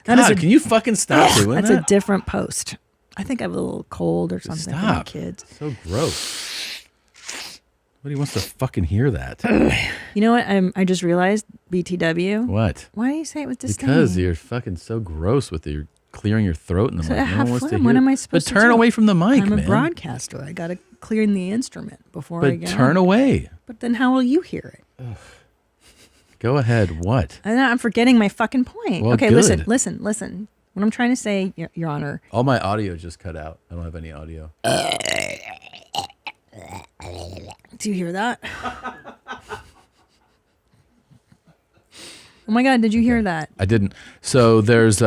God, can you fucking stop doing That's that? a different post. I think I have a little cold or something for my Stop. kids. So gross. Nobody wants to fucking hear that. You know what? I just realized, BTW. What? Why do you say it with disdain? Because you're fucking so gross with your clearing your throat in the So mic. have wants to fun. hear What it. am I supposed But to turn do? away from the mic, I'm man. a broadcaster. I got to clear the instrument before I But go. turn away. But then how will you hear it? Go ahead. What? I'm forgetting my fucking point. Well, okay, good. listen. What I'm trying to say, Your Honor. All my audio just cut out. I don't have any audio. Do you hear that? Oh my God, did you hear that? I didn't. So there's